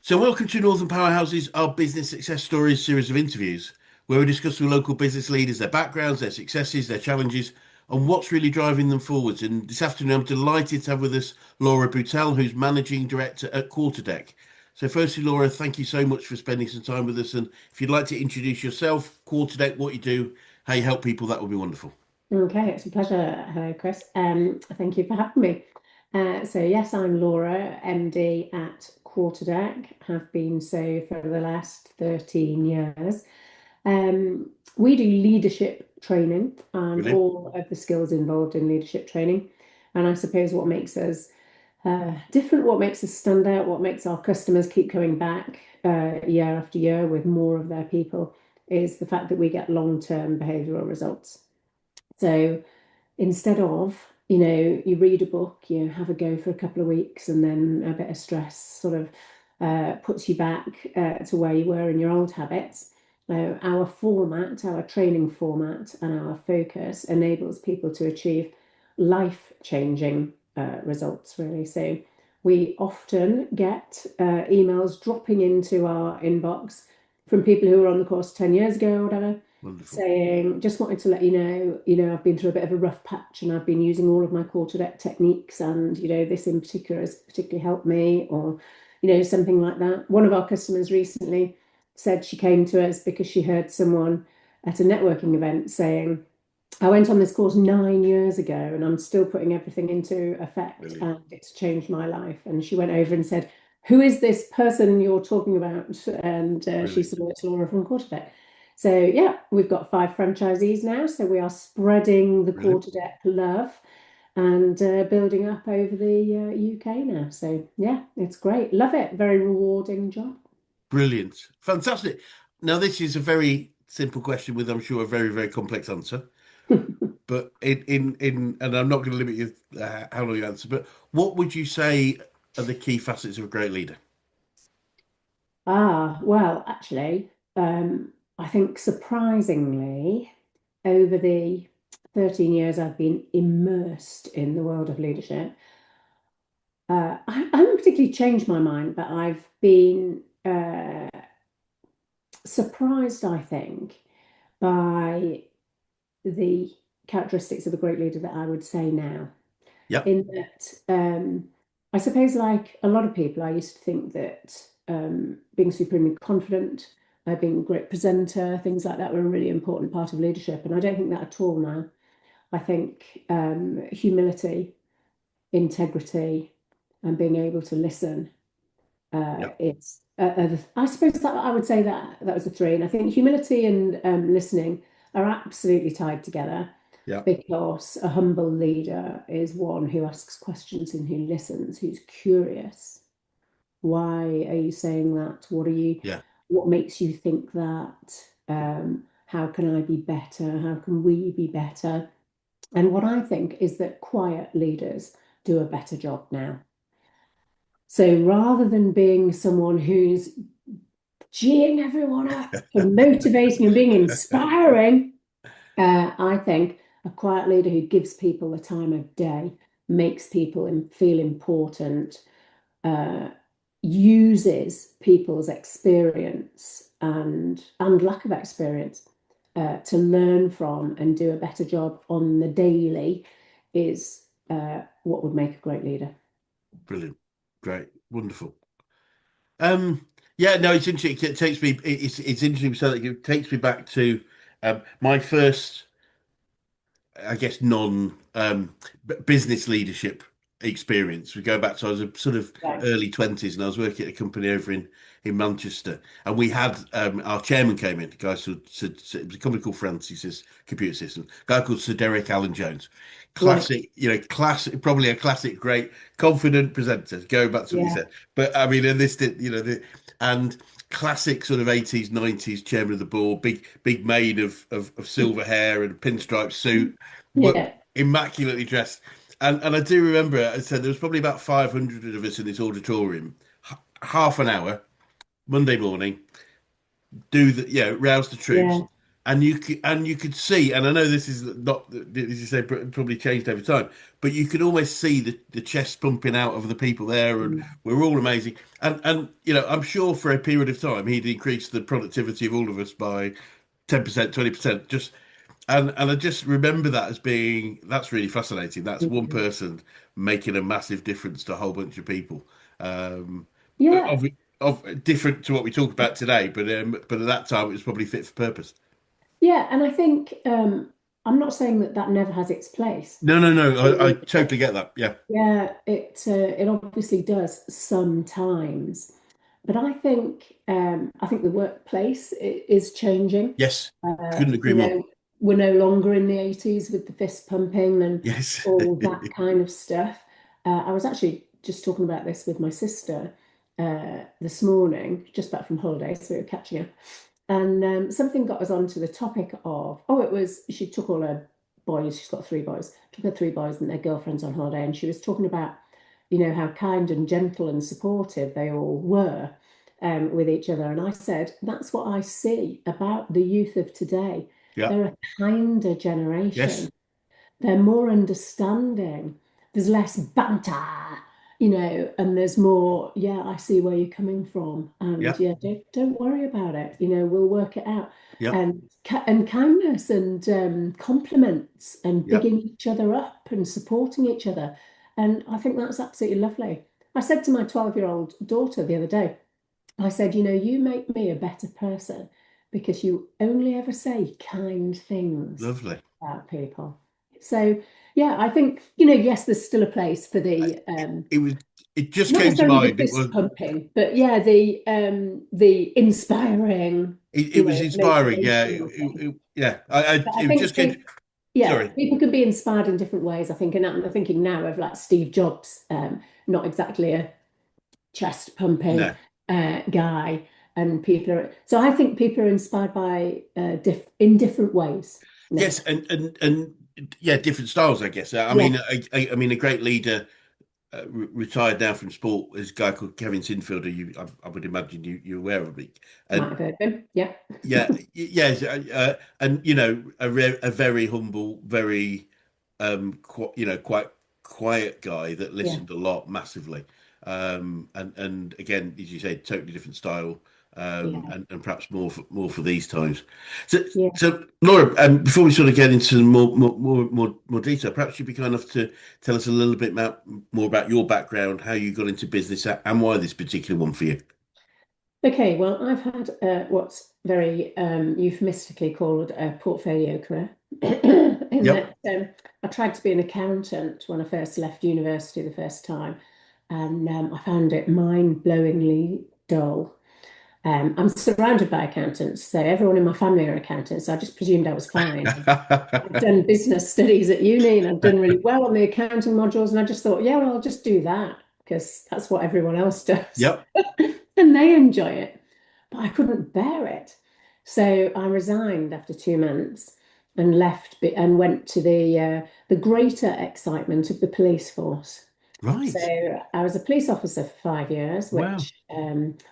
So, welcome to Northern Powerhouses, our business success stories series of interviews, where we discuss with local business leaders their backgrounds, their successes, their challenges, and what's really driving them forwards. And this afternoon, I'm delighted to have with us Laura Bouttell, who's Managing Director at Quarterdeck. So, firstly, Laura, thank you so much for spending some time with us. And if you'd like to introduce yourself, Quarterdeck, what you do, how you help people, that would be wonderful. Okay, it's a pleasure. Hello, Chris. Thank you for having me. So yes, I'm Laura, MD at Quarterdeck. Have been so for the last 13 years. We do leadership training and Brilliant. all of the skills involved in leadership training. And I suppose what makes us different, what makes us stand out, what makes our customers keep coming back year after year with more of their people is the fact that we get long-term behavioural results. So instead of, you read a book, you have a go for a couple of weeks, and then a bit of stress sort of puts you back to where you were in your old habits. Our format, our training format, and our focus enables people to achieve life-changing results, really. So we often get emails dropping into our inbox from people who were on the course 10 years ago or whatever, Wonderful. saying, just wanted to let I've been through a bit of a rough patch and I've been using all of my quarter deck techniques, and, this in particular has particularly helped me, or, something like that. One of our customers recently said she came to us because she heard someone at a networking event saying, I went on this course 9 years ago and I'm still putting everything into effect Brilliant. and it's changed my life. And she went over and said, who is this person you're talking about? And she Brilliant. said, "Oh, it's Laura from Quarterdeck." So yeah, we've got 5 franchisees now. So we are spreading the Brilliant. Quarterdeck love and building up over the UK now. So yeah, it's great. Love it. Very rewarding job. Brilliant. Fantastic. Now, this is a very simple question with, I'm sure, a very, very complex answer. But and I'm not going to limit you how long you answer, but what would you say are the key facets of a great leader? Well, actually, I think surprisingly, over the 13 years I've been immersed in the world of leadership, I haven't particularly changed my mind, but I've been surprised, I think, by the characteristics of a great leader that I would say now. Yep. In that, I suppose, like a lot of people, I used to think that being supremely confident, being a great presenter, things like that were a really important part of leadership. And I don't think that at all now. I think humility, integrity, and being able to listen Yep. I suppose that I would say that that was the three. And I think humility and listening are absolutely tied together, Yep. because a humble leader is one who asks questions and who listens, who's curious. Why are you saying that? Yeah. What makes you think that? How can I be better? How can we be better? And what I think is that quiet leaders do a better job now. So rather than being someone who's geeing everyone up and motivating and being inspiring, I think a quiet leader who gives people the time of day, makes people feel important, uh, uses people's experience and lack of experience to learn from and do a better job on the daily is what would make a great leader. Brilliant. Great. Wonderful. Um, yeah, no, it's interesting. It takes me, it's interesting so that it takes me back to my first, I guess, non business leadership experience. We go back to, I was a sort of Right. early 20s and I was working at a company over in Manchester. And we had our chairman came in, a guy, it was a company called Francis's Computer Systems, a guy called Sir Derek Allen Jones. Right. Classic, classic, probably a classic, great, confident presenter, going back to what you Yeah. said. But I mean, and this did, and classic sort of 80s, 90s chairman of the board, big mane of silver hair and pinstripe suit, but Yeah. immaculately dressed. And I do remember, I said there was probably about 500 of us in this auditorium, half an hour, Monday morning, rouse the troops, Yeah. and you could see, and I know this is not, as you say, probably changed over time, but you could almost see the chest pumping out of the people there, and Mm. we're all amazing. And I'm sure for a period of time he'd increased the productivity of all of us by 10%, 20%. And I just remember that as being that's really fascinating. That's one Mm. person making a massive difference to a whole bunch of people. Um, Yeah, of different to what we talk about today, but at that time it was probably fit for purpose. yeah, and I think I'm not saying that that never has its place. No, no, no. I totally get that. Yeah. Yeah, it obviously does sometimes, but I think the workplace is changing. Yes. Couldn't agree You more. know, we're no longer in the 80s with the fist pumping and Yes. all that kind of stuff. I was actually just talking about this with my sister this morning, just back from holiday, so we were catching up. And something got us onto the topic of, oh, it was, she took all her boys, she's got three boys, took her three boys and their girlfriends on holiday. And she was talking about, how kind and gentle and supportive they all were with each other. And I said, that's what I see about the youth of today. Yeah. They're a kinder Yes. generation, they're more understanding. There's less banter, and there's more, yeah, I see where you're coming from. And Yeah. yeah, don't worry about it. We'll work it out. Yeah. And kindness and compliments and Yeah. bigging each other up and supporting each other. And I think that's absolutely lovely. I said to my 12-year-old daughter the other day, I said, you make me a better person because you only ever say kind things Lovely. about people. So, yeah, I think, yes, there's still a place for the It was. It just not came to necessarily the mind. It fist was. pumping, but yeah, the inspiring, It was inspiring. Yeah. motivational thing. Yeah. But I It think just came. yeah, Sorry. people can be inspired in different ways. I think, and I'm thinking now of like Steve Jobs, not exactly a chest pumping No. guy, and people are. So I think people are inspired by in different ways now. Yes, and yeah, different styles, I guess. I Yeah, mean, I mean, a great leader retired now from sport is a guy called Kevin Sinfielder. I would imagine you're aware of me. might And have heard of him. Yeah, yeah, yes, and a very humble, very quite quiet guy that yeah, listened a lot, massively. And again, as you said, totally different style, yeah, and perhaps more for these times. So, yeah. so Laura, before we sort of get into more detail, perhaps you'd be kind enough to tell us a little bit more about your background, how you got into business, and why this particular one for you. Okay, well, I've had what's very euphemistically called a portfolio career, in Yep. that I tried to be an accountant when I first left university the first time, and I found it mind-blowingly dull. I'm surrounded by accountants, so everyone in my family are accountants, so I just presumed I was fine. I'd done business studies at uni and I'd done really well on the accounting modules, and I just thought, yeah, well, I'll just do that because that's what everyone else does. Yep. And they enjoy it. But I couldn't bear it. So I resigned after 2 months and left and went to the greater excitement of the police force. So Right. I was a police officer for 5 years, Wow.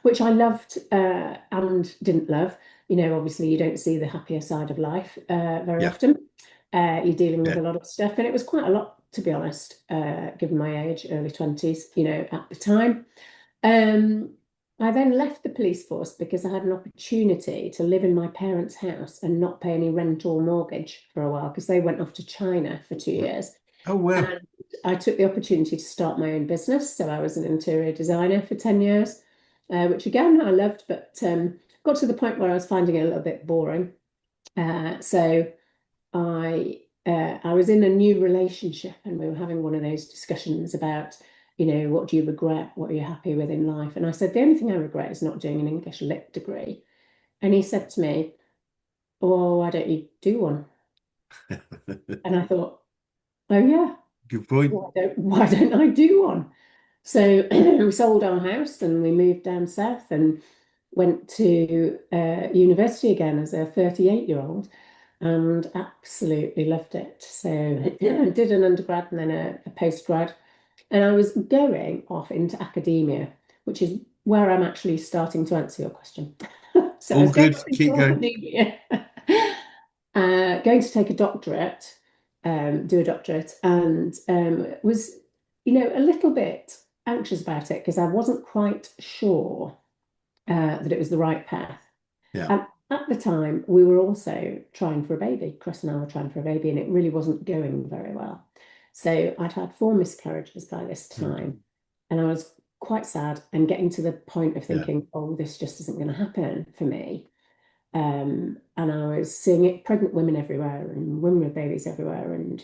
which I loved and didn't love. Obviously you don't see the happier side of life very Yeah. often. You're dealing with Yeah. a lot of stuff, and it was quite a lot, to be honest, given my age, early 20s, at the time. Um, I then left the police force because I had an opportunity to live in my parents' house and not pay any rent or mortgage for a while because they went off to China for 2 years. Oh wow. And I took the opportunity to start my own business. So I was an interior designer for 10 years, which again I loved, but got to the point where I was finding it a little bit boring. So I was in a new relationship and we were having one of those discussions about, what do you regret? What are you happy with in life? And I said, the only thing I regret is not doing an English lit degree. And he said to me, oh, why don't you do one? And I thought, oh yeah, Good point. why don't I do one? So we sold our house and we moved down south and went to university again as a 38-year-old and absolutely loved it. So I did an undergrad and then a postgrad. And I was going off into academia, which is where I'm actually starting to answer your question. So I All was going good. off into Keep going. academia. going to take a doctorate, do a doctorate, and was, a little bit anxious about it because I wasn't quite sure that it was the right path. Yeah. And at the time, we were also trying for a baby. Chris and I were trying for a baby, and it really wasn't going very well. So I'd had four miscarriages by this time, Mm. and I was quite sad and getting to the point of Yeah. thinking, oh, this just isn't going to happen for me. And I was seeing it, pregnant women everywhere and women with babies everywhere, and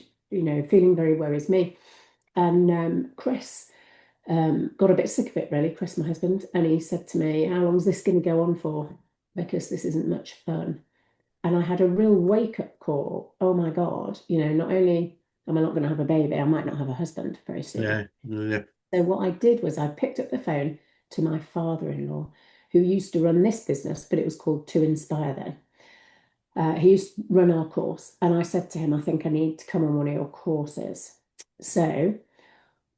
feeling very woe is me. And Chris got a bit sick of it, really, Chris, my husband, and he said to me, how long is this going to go on for? Because this isn't much fun. And I had a real wake-up call. Oh my God, not only am I not going to have a baby, I might not have a husband very soon. Yeah. Yeah. So what I did was I picked up the phone to my father-in-law, who used to run this business, but it was called To Inspire then. He used to run our course, and I said to him, I think I need to come on one of your courses. So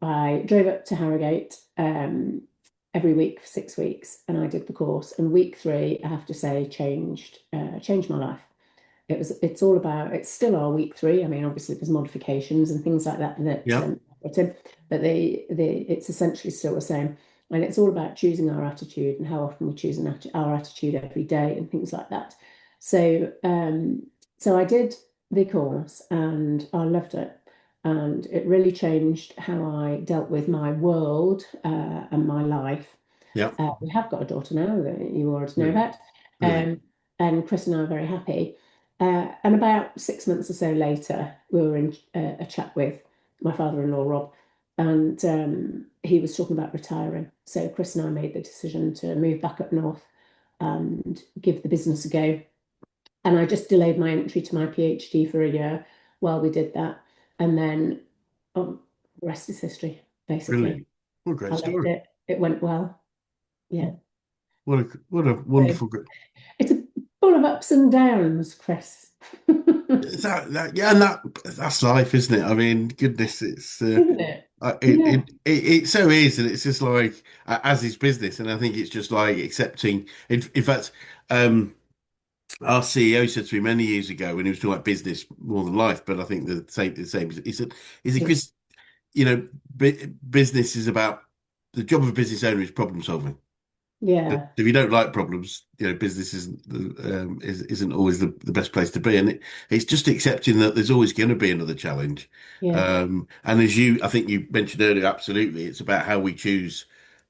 I drove up to Harrogate every week for 6 weeks, and I did the course. And week three, I have to say, changed my life. It's all about, it's still our week three. I mean, obviously there's modifications and things like that Yeah. put in, but it's essentially still the same. And it's all about choosing our attitude and how often we choose our attitude every day and things like that. So so I did the course and I loved it. And it really changed how I dealt with my world and my life. Yeah. We have got a daughter now that you already know Brilliant. about. Brilliant. And Chris and I are very happy. And about 6 months or so later, we were in a chat with my father-in-law, Rob, and he was talking about retiring. So Chris and I made the decision to move back up north and give the business a go. And I just delayed my entry to my PhD for a year while we did that. And then the rest is history, basically. Brilliant. What a great I loved story. it. It went well. Yeah. What a So wonderful. it's a full of ups and downs, Chris. Yeah, and that's life, isn't it? I mean, goodness, it's Isn't it? Yeah. it so is, and it's just like as is business, and I think it's just like accepting. In fact, um, our CEO said to me many years ago when he was talking about business more than life, but I think the same. He said, "Is it Yeah. because business is about the job of a business owner is problem solving." But Yeah. if you don't like problems, business isn't always the best place to be, and it's just accepting that there's always going to be another challenge. Yeah. And I think you mentioned earlier, absolutely, it's about how we choose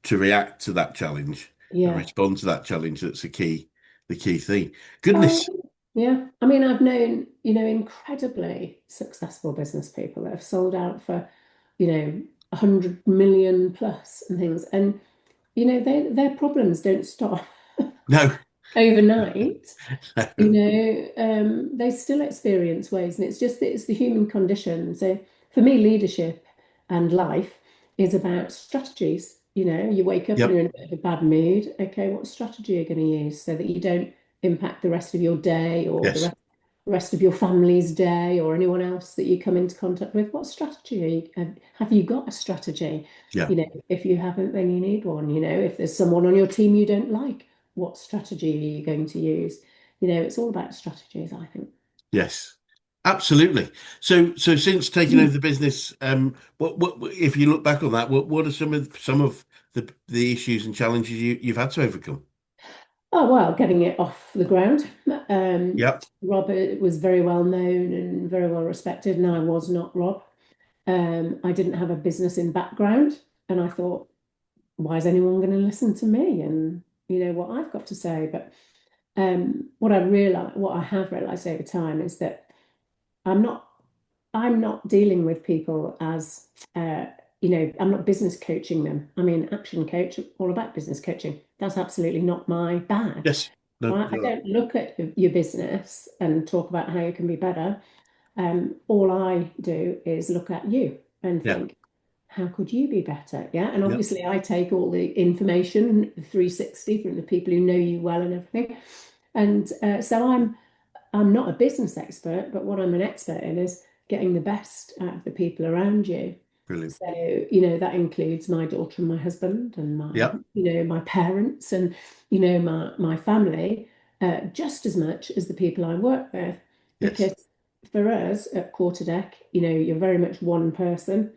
to react to that challenge and Yeah. respond to that challenge. That's the key thing. Oh, Goodness, yeah. I mean, I've known, incredibly successful business people that have sold out for, 100 million plus and things. And, their problems don't stop no, overnight. no, They still experience ways, and it's just that it's the human condition. So for me, leadership and life is about strategies. You wake up and yep, you're in a bit of a bad mood. Okay, what strategy are you going to use so that you don't impact the rest of your day or the yes, rest of your family's day or anyone else that you come into contact with? What strategy have you got a strategy? yeah, If you haven't, then you need one. If there's someone on your team you don't like, what strategy are you going to use? It's all about strategies, I think. yes, absolutely. So since taking over Mm. the business, what if you look back on that, what are some of the issues and challenges you've had to overcome? Oh, well, getting it off the ground. Um, Yep. Robert was very well known and very well respected, and I was not Rob. I didn't have a business in background, and I thought, why is anyone going to listen to me and what I've got to say? But what I have realized over time is that I'm not I'm not dealing with people as I'm not business coaching them. I mean, action coach, all about business coaching. That's absolutely not my bag. Yes. No, Right? I you're right. don't look at your business and talk about how you can be better. All I do is look at you and Yeah. think, how could you be better? Yeah. And Yeah. obviously I take all the information 360 from the people who know you well and everything. And so I'm not a business expert, but what I'm an expert in is getting the best out of the people around you. Brilliant. So, that includes my daughter and my husband and Yeah. my parents and, my family, just as much as the people I work with. Yes. because for us at Quarterdeck, you're very much one person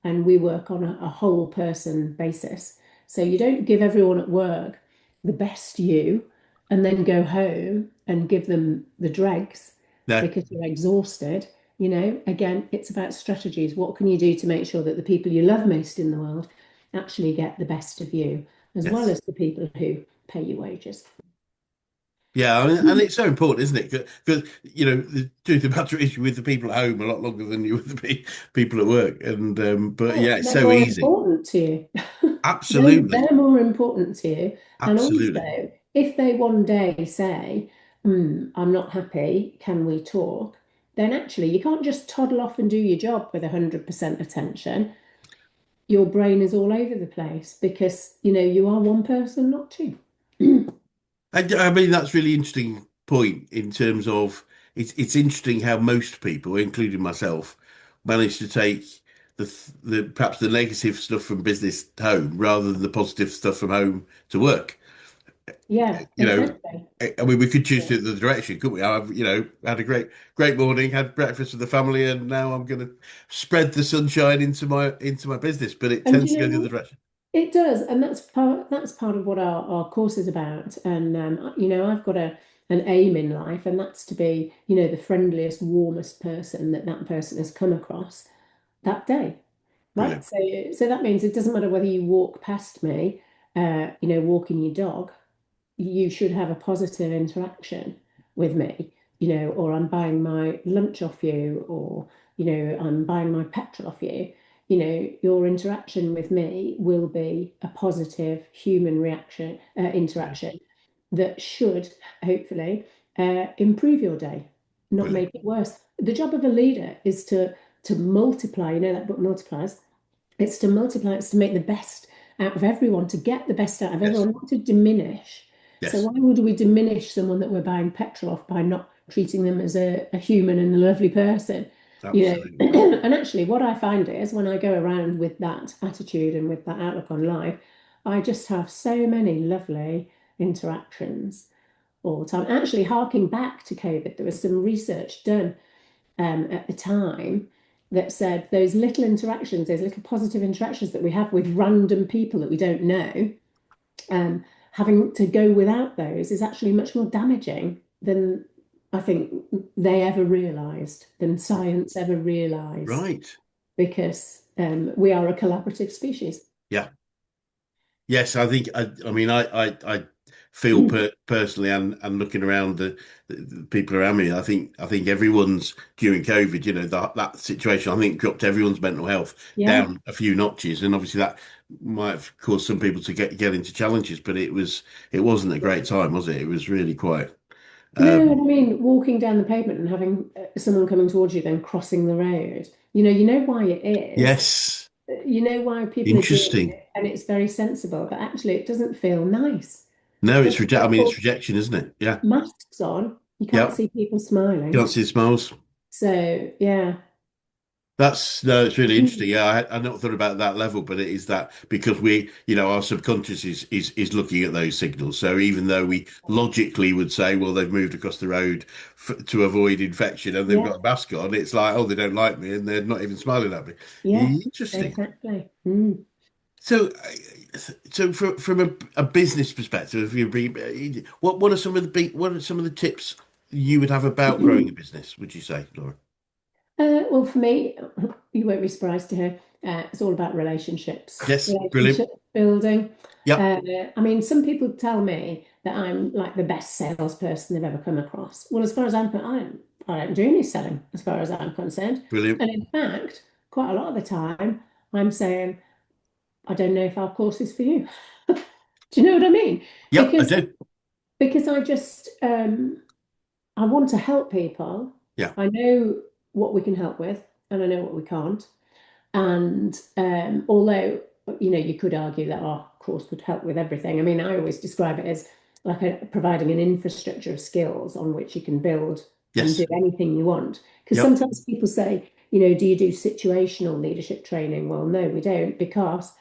and we work on a whole person basis. So you don't give everyone at work the best you and then go home and give them the dregs No. because you're exhausted. Again, it's about strategies. What can you do to make sure that the people you love most in the world actually get the best of you, as well Yes. as the people who pay you wages? Yeah, I mean, and it's so important, isn't it? Because the truth of the matter is, you're with the people at home a lot longer than you with the people at work, and but Yeah, yeah, it's they're so more easy. important to you. Absolutely, They're more important to you. And absolutely. also, if they one day say, I'm not happy, can we talk? Then actually, you can't just toddle off and do your job with 100% attention. Your brain is all over the place because, you are one person, not two. I mean, that's really interesting point in terms of it's interesting how most people, including myself, manage to take the perhaps the negative stuff from business home rather than the positive stuff from home to work. Yeah, You know, exactly. I mean, we could choose to the direction, couldn't we? I've, had a great morning, had breakfast with the family, and now I'm going to spread the sunshine into my business. But it And tends you to go know the other what? direction. It does, and that's part of what our course is about. And I've got an aim in life, and that's to be, the friendliest, warmest person that person has come across that day, right? Brilliant. So that means it doesn't matter whether you walk past me, walking your dog, you should have a positive interaction with me, or I'm buying my lunch off you, or, I'm buying my petrol off you. Your interaction with me will be a positive human Brilliant. interaction that should hopefully improve your day, not Brilliant. make it worse. The job of a leader is to multiply, that book multiplies. It's to multiply, it's to make the best out of everyone, to get the best out of Yes. everyone, not to diminish. So Yes. why would we diminish someone that we're buying petrol off by not treating them as a human and a lovely person? Absolutely. And actually what I find is when I go around with that attitude and with that outlook on life, I just have so many lovely interactions all the time. Actually, harking back to COVID, there was some research done at the time that said those little interactions, those little positive interactions that we have with random people that we don't know, um, having to go without those is actually much more damaging than I think they ever realised, than science ever realised, Right. because we are a collaborative species. Yeah. Yes, I think I mean I feel personally and looking around the people around me, I think everyone's during COVID, that situation I think dropped everyone's mental health Yeah. down a few notches, and obviously that might have caused some people to get into challenges, but it wasn't a great time, was it? It was really quite No, and um I mean walking down the pavement and having someone coming towards you, then crossing the road. You know why it is. yes, You know why people are doing interesting. it, and it's very sensible, but actually it doesn't feel nice. No, When I people mean it's put rejection, isn't it? Yeah. masks on, you can't Yeah. see people smiling. Can't see the smiles. So yeah. That's no, it's really Mm. interesting. Yeah, I not thought about that level, but it is that because our subconscious is looking at those signals. So even though we logically would say, well, they've moved across the road to avoid infection and they've Yeah, got a mask on, it's like, oh, they don't like me and they're not even smiling at me. yeah, Interesting. exactly. Mm. So, from a business perspective, if you what are some of the tips you would have about growing a business? Would you say, Laura? Well, for me, you won't be surprised to hear, it's all about relationships, Yes, brilliant. relationship building. Yep, I mean, some people tell me that I'm like the best salesperson they've ever come across. Well, as far as I'm concerned, I don't do any selling, as far as I'm concerned. brilliant. And in fact, quite a lot of the time, I'm saying, I don't know if our course is for you. Do you know what I mean? Yep, I Because do. because I just I want to help people. Yeah. I know what we can help with, and I know what we can't. And although, you could argue that our course would help with everything. I mean, I always describe it as like providing an infrastructure of skills on which you can build and do Yes. anything you want. Because Yep. sometimes people say, do you do situational leadership training? Well, no, we don't, because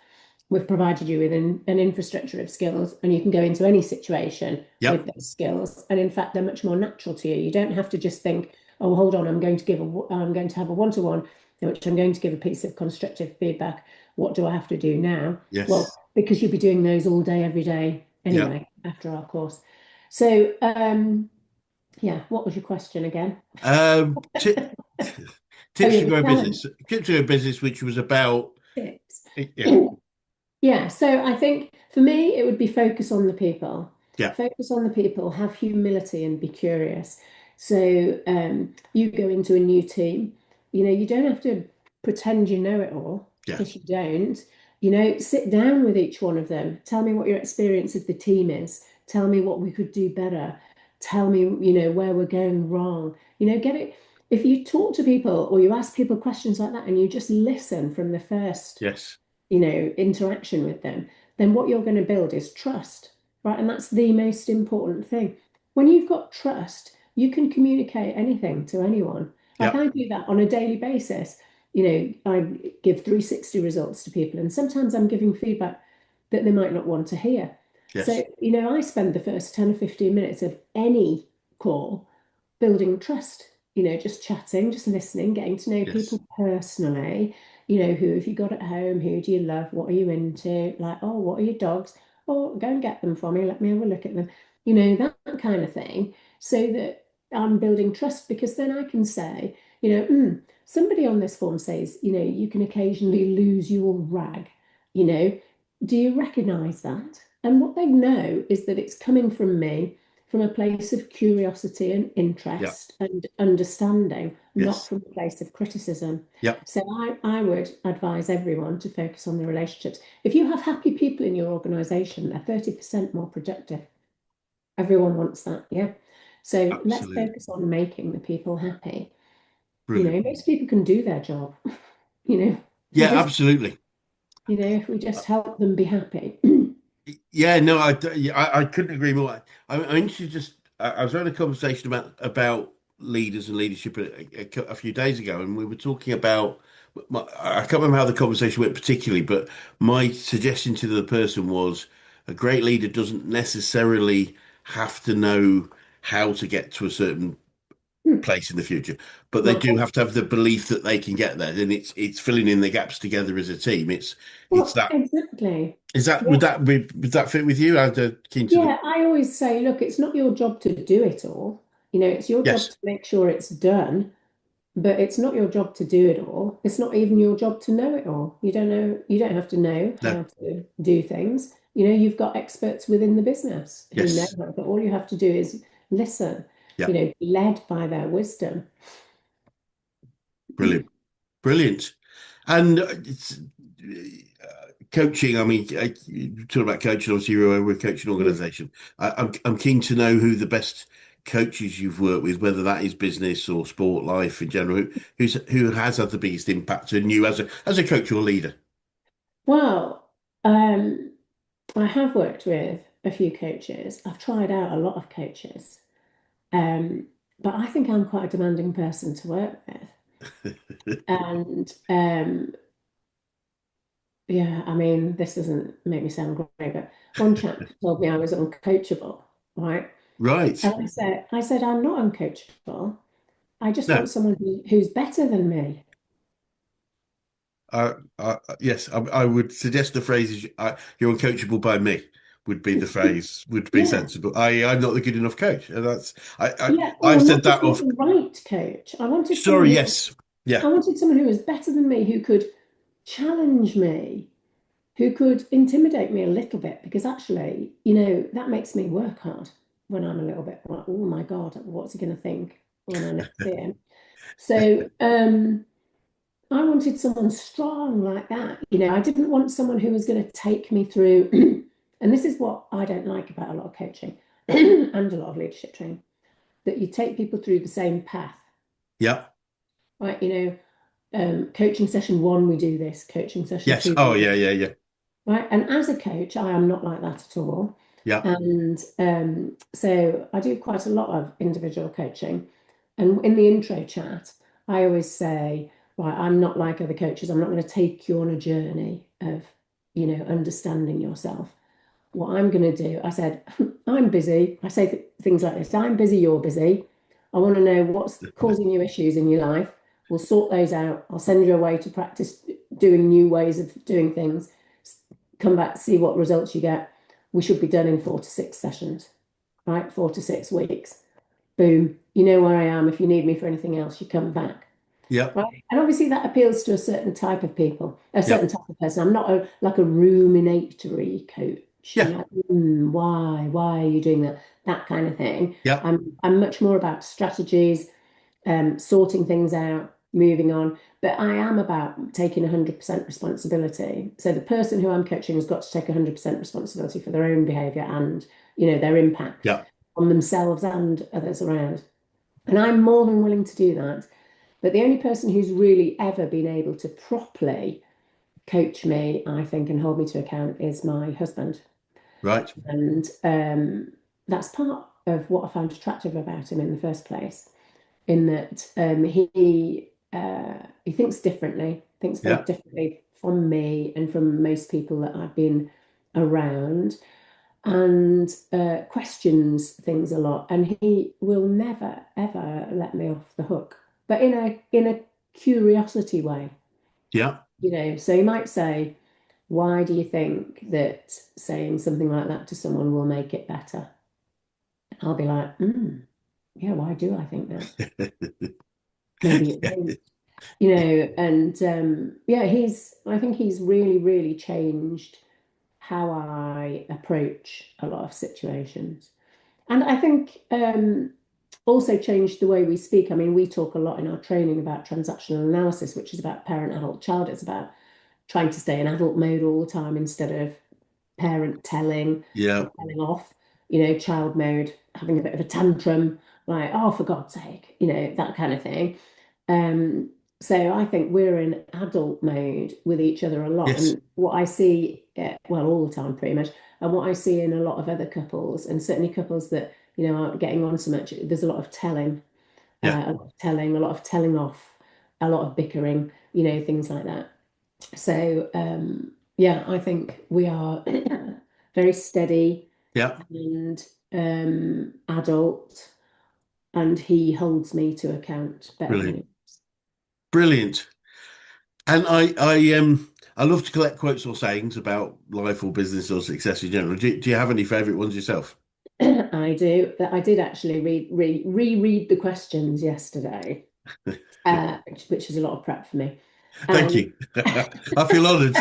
we've provided you with an infrastructure of skills and you can go into any situation with Yep. those skills. And in fact, they're much more natural to you. You don't have to just think, oh, hold on, I'm going to have a one-to-one in which I'm going to give a piece of constructive feedback. What do I have to do now? Well, Yes. because you'll be doing those all day, every day Yeah. anyway, after our course. So, yeah, what was your question again? Ti Oh, tips yeah, to the grow a challenge business. Tips to grow a business, which was about, tips. yeah, Yeah, so I think for me, it would be focus on the people. yeah, Focus on the people, have humility and be curious. So you go into a new team, you don't have to pretend you know it all yeah, because you don't. Sit down with each one of them. Tell me what your experience of the team is. Tell me what we could do better. Tell me, where we're going wrong. Get it. If you talk to people or you ask people questions like that and you just listen from the first yes, interaction with them, then what you're going to build is trust, right? And that's the most important thing. When you've got trust, you can communicate anything to anyone. Like yeah, I do that on a daily basis. I give 360 results to people, and sometimes I'm giving feedback that they might not want to hear. So, yes, I spend the first 10 or 15 minutes of any call building trust, just chatting, just listening, getting to know yes, people personally. Who have you got at home? Who do you love? What are you into? Like, oh, what are your dogs? Oh, go and get them for me. Let me have a look at them. That kind of thing. So that I'm building trust because then I can say, somebody on this form says, you can occasionally lose your rag. You know, do you recognize that? And what they know is that it's coming from me from a place of curiosity and yeah, interest and understanding, not yes, from a place of criticism. yeah, So I would advise everyone to focus on the relationships. If you have happy people in your organization, they're 30% more productive. Everyone wants that, yeah. So let's absolutely. focus on making the people happy. Brilliant. Most people can do their job. If we Yeah, just, absolutely. if we just help them be happy. Yeah, no, yeah, I couldn't agree more. I actually just, I was having a conversation about leaders and leadership a few days ago, and we were talking about, I can't remember how the conversation went particularly, but my suggestion to the person was a great leader doesn't necessarily have to know how to get to a certain place in the future, but they do Okay. have to have the belief that they can get there, and it's filling in the gaps together as a team. It's Well, that. exactly. Is that Yeah. would that fit with you? I'm keen to the Yeah, I always say, look, it's not your job to do it all. It's your job yes, to make sure it's done, but it's not your job to do it all. It's not even your job to know it all. You don't have to know no, how to do things. You've got experts within the business who know yes, how, but all you have to do is listen, yeah, be led by their wisdom. brilliant, brilliant. And it's coaching. I mean, you talk about coaching. Obviously, we're a coaching Mm. organisation. I'm keen to know who the best coaches you've worked with, whether that is business or sport, life in general. Who has had the biggest impact on you as a coach or leader? Well, um, I have worked with a few coaches. I've tried out a lot of coaches. Um, but I think I'm quite a demanding person to work with. And yeah, I mean, this doesn't make me sound great, but one chap told me I was uncoachable, right? Right. And I said, I'm not uncoachable. I just No. want someone who's better than me. Yes, I would suggest the phrase is "you're uncoachable by me" would be the phrase, would be Yeah, sensible. I'm not the good enough coach, and that's yeah. I've Or said not that just not of. the right coach. Sorry, yes, yeah, I wanted someone who was better than me, who could challenge me, who could intimidate me a little bit because actually, that makes me work hard when I'm a little bit like, oh my God, what's he going to think when I next see him? So I wanted someone strong like that. I didn't want someone who was going to take me through, and this is what I don't like about a lot of coaching and a lot of leadership training, that you take people through the same path, yeah, right? Coaching session one, we do this, coaching session yes. two, Oh, we do yeah, yeah, yeah, right? And as a coach, I am not like that at all. yeah, And so I do quite a lot of individual coaching. And in the intro chat, I always say, right, I'm not like other coaches. I'm not going to take you on a journey of, understanding yourself. What I'm going to do, I said, I'm busy. I say things like this: I'm busy, you're busy. I want to know what's causing you issues in your life. We'll sort those out. I'll send you away to practice doing new ways of doing things. Come back, see what results you get. We should be done in 4 to 6 sessions, right? 4 to 6 weeks. Boom. You know where I am. If you need me for anything else, you come back. Yeah. Right. And obviously that appeals to a certain type of people, a Yeah. certain type of person. I'm not like a ruminatory coach, Yeah. why are you doing that? That kind of thing. Yeah. I'm much more about strategies, sorting things out, moving on. But I am about taking 100% responsibility. So the person who I'm coaching has got to take 100% responsibility for their own behavior and, their impact Yeah. on themselves and others around. And I'm more than willing to do that. But the only person who's really ever been able to properly coach me, I think, and hold me to account is my husband. Right. And that's part of what I found attractive about him in the first place, in that he thinks differently, thinks very Yeah. differently from me and from most people that I've been around, and questions things a lot. And he will never ever let me off the hook, but in a curiosity way, Yeah. So he might say, why do you think that saying something like that to someone will make it better? I'll be like, yeah, why do I think that? Maybe it Yeah. won't, and yeah, I think he's really, really changed how I approach a lot of situations. And I think also changed the way we speak. I mean, we talk a lot in our training about transactional analysis, which is about parent, adult, child. It's about trying to stay in adult mode all the time instead of parent telling Yeah. or telling off, child mode, having a bit of a tantrum, like, oh, for God's sake, that kind of thing. Um, so I think we're in adult mode with each other a lot. Yes. And what I see, well, all the time pretty much, and what I see in a lot of other couples, and certainly couples that, aren't getting on so much, there's a lot of telling, Yeah. a lot of telling off, a lot of bickering, things like that. So yeah, I think we are very steady Yeah. and adult, and he holds me to account better than Brilliant. it. Brilliant. And I love to collect quotes or sayings about life or business or success in general. Do you have any favorite ones yourself? I do. I did actually reread the questions yesterday, which is a lot of prep for me. Thank And you. I feel honored.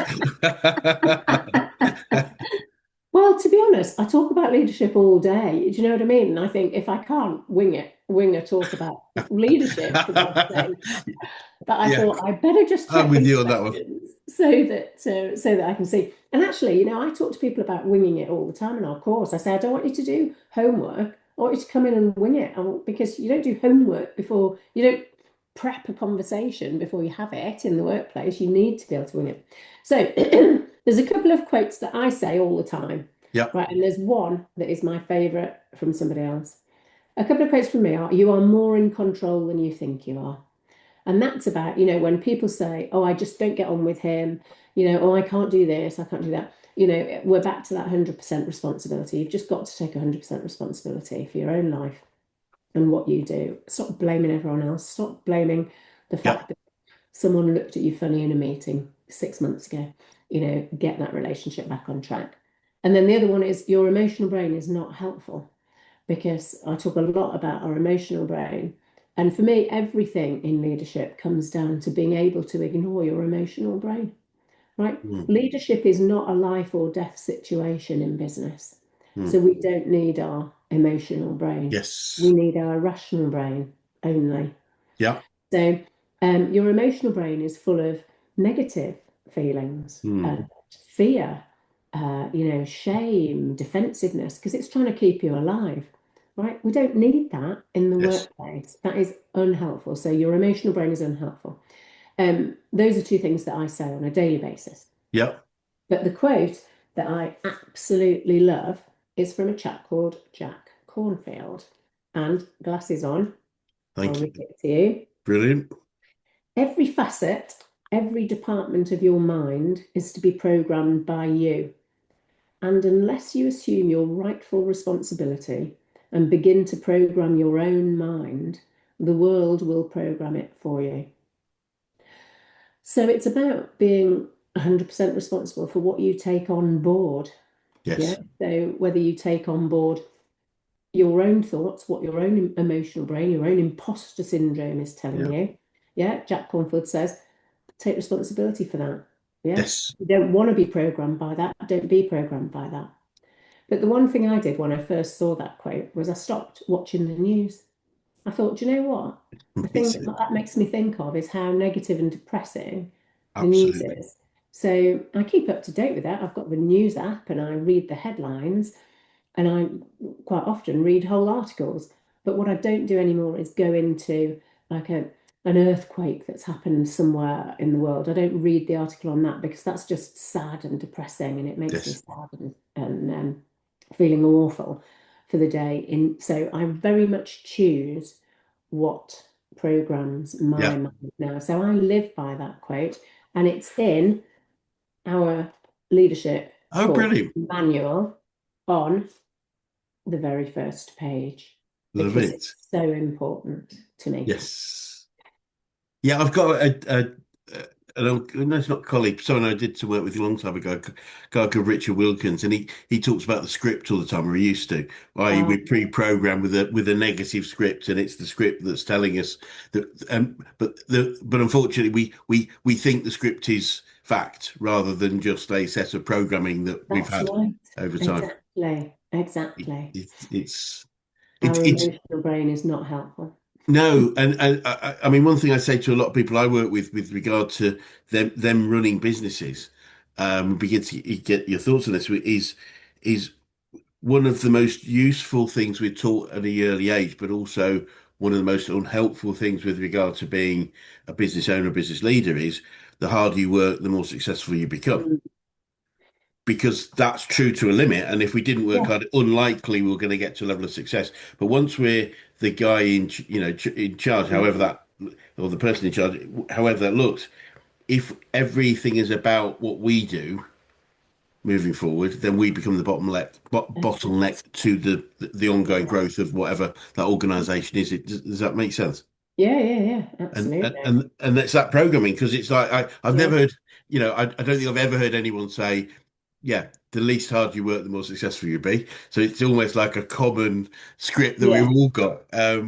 well, to be honest, I talk about leadership all day. Do you know what I mean? And I think if I can't wing a talk about leadership, for God's sake, but I Yeah, thought I better just I'm check with these you on that one. questions so that I can see. And actually, I talk to people about winging it all the time in our course. I say, I don't want you to do homework. I want you to come in and wing it. Because you don't do homework before, you don't prep a conversation before you have it in the workplace. You need to be able to wing it. So there's a couple of quotes that I say all the time, Yeah. right? And there's one that is my favorite from somebody else. A couple of quotes from me are, you are more in control than you think you are. And that's about, when people say, oh, I just don't get on with him, oh, I can't do this, I can't do that. We're back to that 100% responsibility. You've just got to take 100% responsibility for your own life and what you do. Stop blaming everyone else. Stop blaming the Yeah. fact that someone looked at you funny in a meeting 6 months ago. Get that relationship back on track. And then the other one is, your emotional brain is not helpful, because I talk a lot about our emotional brain. And for me, everything in leadership comes down to being able to ignore your emotional brain, right? Mm. Leadership is not a life or death situation in business. So Mm. we don't need our emotional brain. We Yes. need our rational brain only. Yeah. So your emotional brain is full of negative feelings, Mm. fear, shame, defensiveness, because it's trying to keep you alive, right? We don't need that in the Yes. workplace. That is unhelpful. So your emotional brain is unhelpful. Those are two things that I say on a daily basis. Yeah. But the quote that I absolutely love is from a chap called Jack Cornfield. And glasses on, I'll Thank read you. it to you. Brilliant. Every facet, every department of your mind is to be programmed by you. And unless you assume your rightful responsibility, and begin to program your own mind, the world will program it for you. So it's about being 100% responsible for what you take on board. Yeah. Yes. So whether you take on board your own thoughts, what your own emotional brain, your own imposter syndrome is telling Yeah. you. Yeah. Jack Cornfield says, take responsibility for that. Yeah. Yes. You don't want to be programmed by that. Don't be programmed by that. But the one thing I did when I first saw that quote was I stopped watching the news. I thought, do you know what? The thing that that makes me think of is how negative and depressing the news Absolutely. is. So I keep up to date with that. I've got the news app and I read the headlines and I quite often read whole articles. But what I don't do anymore is go into like an earthquake that's happened somewhere in the world. I don't read the article on that because that's just sad and depressing and it makes me Yes. sad and feeling awful for the day. So I very much choose what programs my Yeah. mind now. So I live by that quote, and it's in our leadership Oh, course brilliant. manual on the very first page Love because it. it's so important to me. Yes. Yeah, I've got no, it's not a colleague, someone I did some work with a long time ago, a guy called Richard Wilkins, and he talks about the script all the time, or he used to. I we Um, pre-program with a negative script, and it's the script that's telling us that. But unfortunately, we think the script is fact rather than just a set of programming that we've that's had right. over time. Exactly. It, Exactly. it's Our it's emotional brain is not helpful. No, and I mean, one thing I say to a lot of people I work with regard to them running businesses, begin to get your thoughts on this is one of the most useful things we're taught at an early age, but also one of the most unhelpful things with regard to being a business owner, business leader is the harder you work, the more successful you become, Mm. because that's true to a limit. And if we didn't work Yeah. hard, unlikely we're going to get to a level of success. But once we're the guy in charge, however Mm. that, or the person in charge, however that looks, if everything is about what we do moving forward, then we become the bottleneck to the ongoing growth of whatever that organization is. Does that make sense? Yeah, yeah, yeah, And absolutely. and that's that programming, because it's like I've Yeah, never heard, I don't think I've ever heard anyone say, yeah, the least hard you work, the more successful you be. So it's almost like a common script that we've yeah. all got,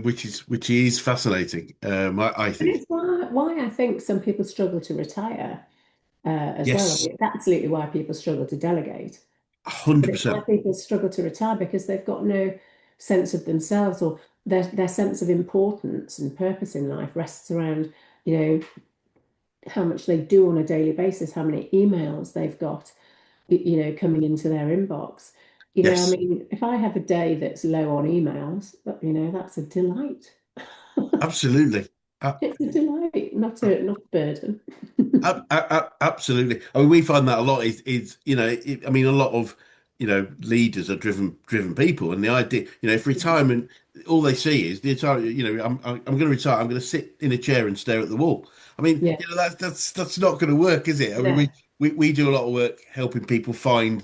which is fascinating. I And think. it's why I think some people struggle to retire as well. I Yes, mean, it's absolutely why people struggle to delegate. But it's why 100%. people struggle to retire because they've got no sense of themselves or their sense of importance and purpose in life rests around, you know, how much they do on a daily basis, how many emails they've got, coming into their inbox. I Yes, mean, if I have a day that's low on emails, that's a delight. absolutely. It's a delight, not a burden. Absolutely. I mean, we find that a lot is I mean, a lot of leaders are driven people, and the idea, if retirement, all they see is the entire, I'm going to retire. I'm going to sit in a chair and stare at the wall. I mean, Yeah, that's not going to work, is it? I mean, no, we do a lot of work helping people find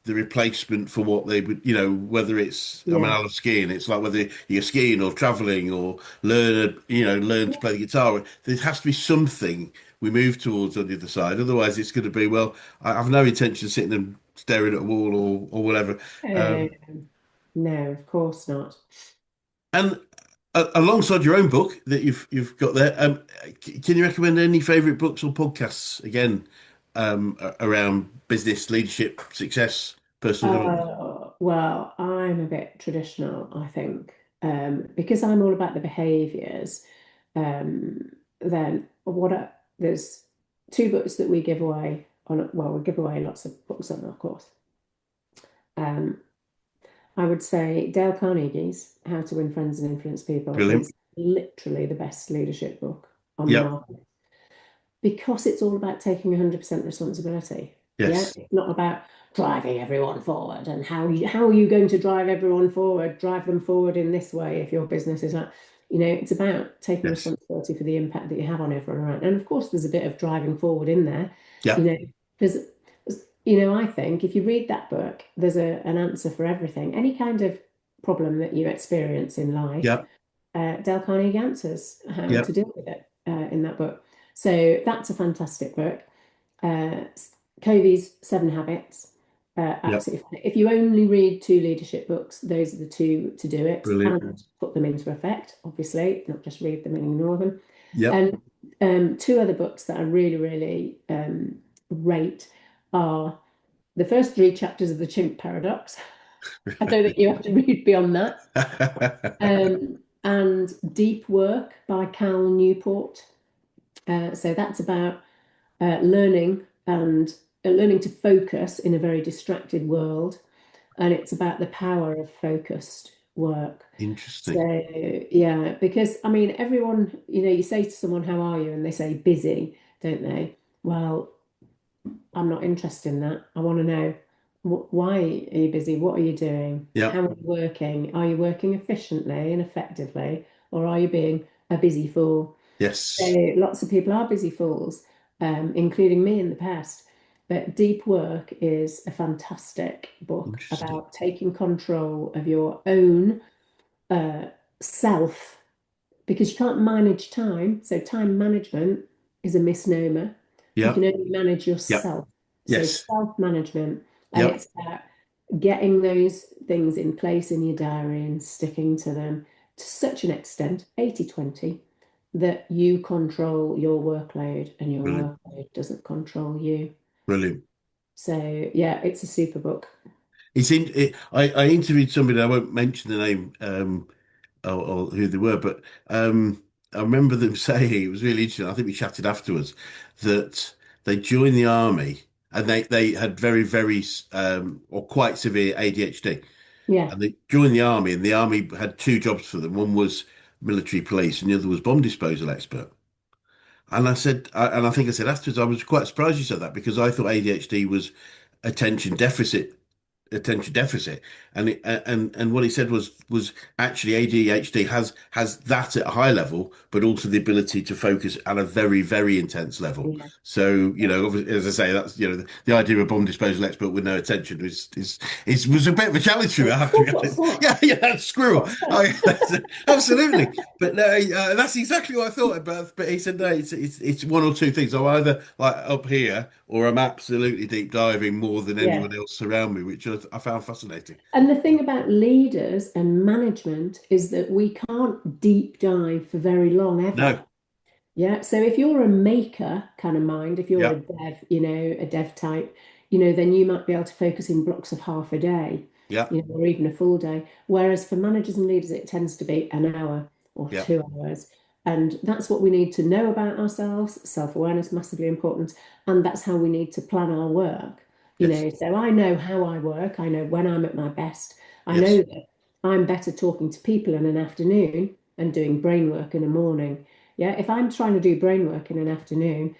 the replacement for what they would, whether it's, I mean, yeah, I love skiing. It's like whether you're skiing or traveling or learn to yeah, play the guitar. There has to be something we move towards on the other side. Otherwise, it's going to be, well, I have no intention of sitting and staring at a wall or whatever. uh, Um, no, of course not. and alongside your own book that you've got there, can you recommend any favourite books or podcasts again, around business, leadership, success, personal development? Well, I'm a bit traditional, I think, because I'm all about the behaviours. Then there's two books that we give away well, we give away lots of books on our course. Um, I would say Dale Carnegie's How to Win Friends and Influence People Brilliant. is literally the best leadership book on the Yep. market because it's all about taking 100% responsibility. Yeah, Yes. it's not about driving everyone forward and how are you going to drive everyone forward, drive them forward in this way if your business is like, it's about taking Yes. responsibility for the impact that you have on everyone around. And of course, there's a bit of driving forward in there, you Yep. know, because I think if you read that book, there's an answer for everything. Any kind of problem that you experience in life, Yeah. Dale Carnegie answers how Yeah. to deal with it in that book. So that's a fantastic book. Uh, Covey's Seven Habits, Yeah. absolutely fine. If you only read two leadership books, those are the two to do it Brilliant. and put them into effect, obviously, not just read them and ignore them. Yep. And two other books that I really, really rate are the first three chapters of The Chimp Paradox. I don't think you have to read beyond that. And Deep Work by Cal Newport. So that's about learning and learning to focus in a very distracted world. And it's about the power of focused work. Interesting. So, yeah, because I mean, everyone, you say to someone, how are you? And they say busy, don't they? Well, I'm not interested in that. I want to know why are you busy? What are you doing? Yeah. How are you working? Are you working efficiently and effectively, or are you being a busy fool? So Yes. lots of people are busy fools, including me in the past. But Deep Work is a fantastic book Interesting. about taking control of your own uh, self because you can't manage time. So time management is a misnomer. You Yeah. can only manage Yeah. yourself. So Yes. self-management, and Yeah. it's about getting those things in place in your diary and sticking to them to such an extent, 80/20, that you control your workload and your Brilliant. workload doesn't control you. Brilliant. So yeah, it's a super book. I interviewed somebody, I won't mention the name, or who they were, but I remember them saying it was really interesting. I think we chatted afterwards that they joined the army and they had very, very, or quite severe ADHD. Yeah, And they joined the army, and the army had two jobs for them. One was military police, and the other was bomb disposal expert. And and I think I said afterwards, I was quite surprised you said that because I thought ADHD was attention deficit attention deficit, and what he said was actually ADHD has that at a high level, but also the ability to focus at a very very intense level. yeah. So as I say, that's the idea of a bomb disposal expert with no attention is was a bit of a challenge for me. I have to be What's honest. that? Yeah, squirrel. What's that? Oh, yeah, absolutely. But no, that's exactly what I thought about. But he said no, it's one or two things. I'm either like up here, or I'm absolutely deep diving more than Yeah. anyone else around me, which I found fascinating. And the thing about leaders and management is that we can't deep dive for very long ever. No, Yeah. So if you're a maker kind of mind, if you're a yeah, dev, a dev type, then you might be able to focus in blocks of half a day, yeah, or even a full day. Whereas for managers and leaders, it tends to be an hour or yeah, 2 hours. And that's what we need to know about ourselves. Self-awareness, massively important. And that's how we need to plan our work. yes, So I know how I work. I know when I'm at my best. I know yes, that I'm better talking to people in an afternoon and doing brain work in the morning. Yeah, if I'm trying to do brain work in an afternoon,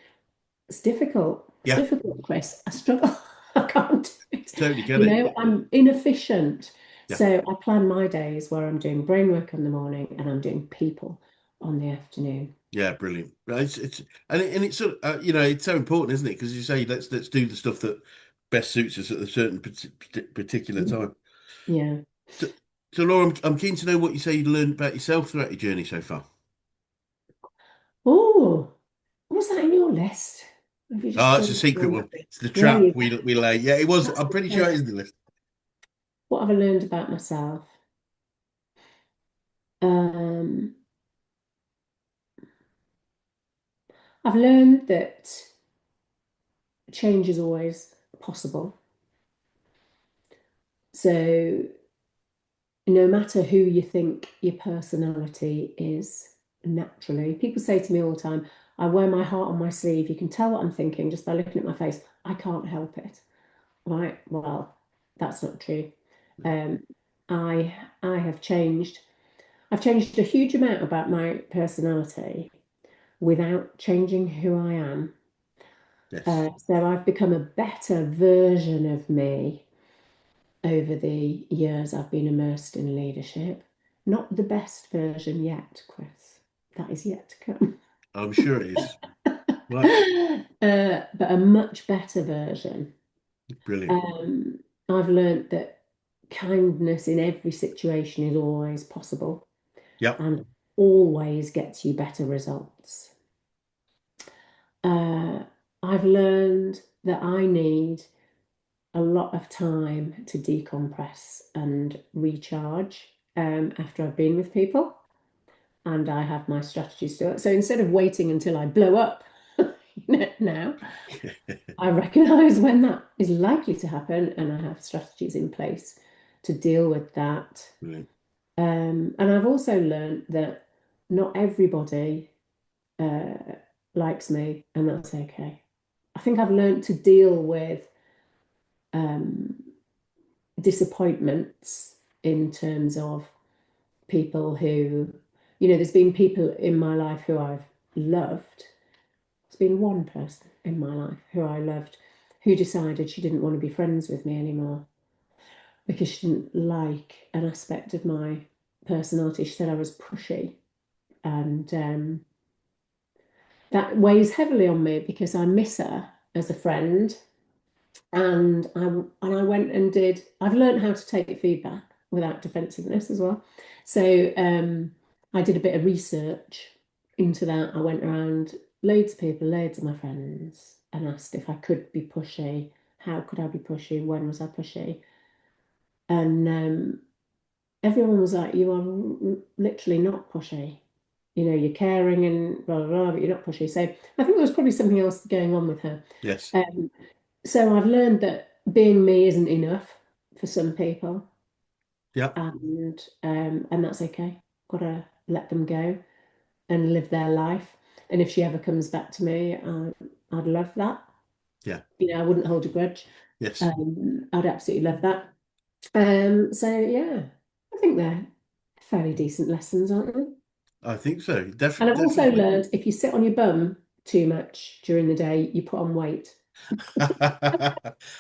it's difficult. It's yeah, difficult, Chris. I struggle. I can't do it. totally get it. I'm inefficient. Yeah, So I plan my days where I'm doing brain work in the morning and I'm doing people on the afternoon. yeah, brilliant. Right, it's and it's sort of, it's so important, isn't it? Because you say let's do the stuff that best suits us at a certain particular time. Yeah. So, so Laura, I'm keen to know what you say you learned about yourself throughout your journey so far. Oh, was that in your list? Have you just Oh, it's a done secret one? one. It's the There trap you go. we lay. Yeah, it was. That's I'm pretty sure it okay. is in the list. What have I learned about myself? Um, I've learned that change is always possible. So no matter who you think your personality is naturally, people say to me all the time, I wear my heart on my sleeve. You can tell what I'm thinking just by looking at my face. I can't help it. Right? Well, that's not true. Um, I I have changed. I've changed a huge amount about my personality without changing who I am. Yes, So I've become a better version of me over the years I've been immersed in leadership. Not the best version yet, Chris. That is yet to come. I'm sure it is. Right, But a much better version. brilliant. Um, I've learned that kindness in every situation is always possible Yep. and always gets you better results. Uh, I've learned that I need a lot of time to decompress and recharge after I've been with people, and I have my strategies to it. So instead of waiting until I blow up now, I recognize when that is likely to happen, and I have strategies in place to deal with that. Brilliant. And I've also learned that not everybody uh, likes me, and that's okay. I think I've learned to deal with um, disappointments in terms of people who, there's been people in my life who I've loved. There's been one person in my life who I loved who decided she didn't want to be friends with me anymore because she didn't like an aspect of my personality. She said I was pushy, and that weighs heavily on me because I miss her as a friend. And I went and did. I've learned how to take feedback without defensiveness as well. So I did a bit of research into that. I went around loads of people, loads of my friends, and asked if I could be pushy. How could I be pushy? When was I pushy? And everyone was like, "You are literally not pushy. You're caring and blah blah blah, but you're not pushy." So I think there was probably something else going on with her. Yes. Um, so I've learned that being me isn't enough for some people, Yep. and that's okay. Got to let them go and live their life. And if she ever comes back to me, I'd love that. Yeah. I wouldn't hold a grudge. Yes. I'd absolutely love that. So yeah, I think they're fairly decent lessons, aren't they? I think so. And I've also Definitely. learned if you sit on your bum too much during the day, you put on weight.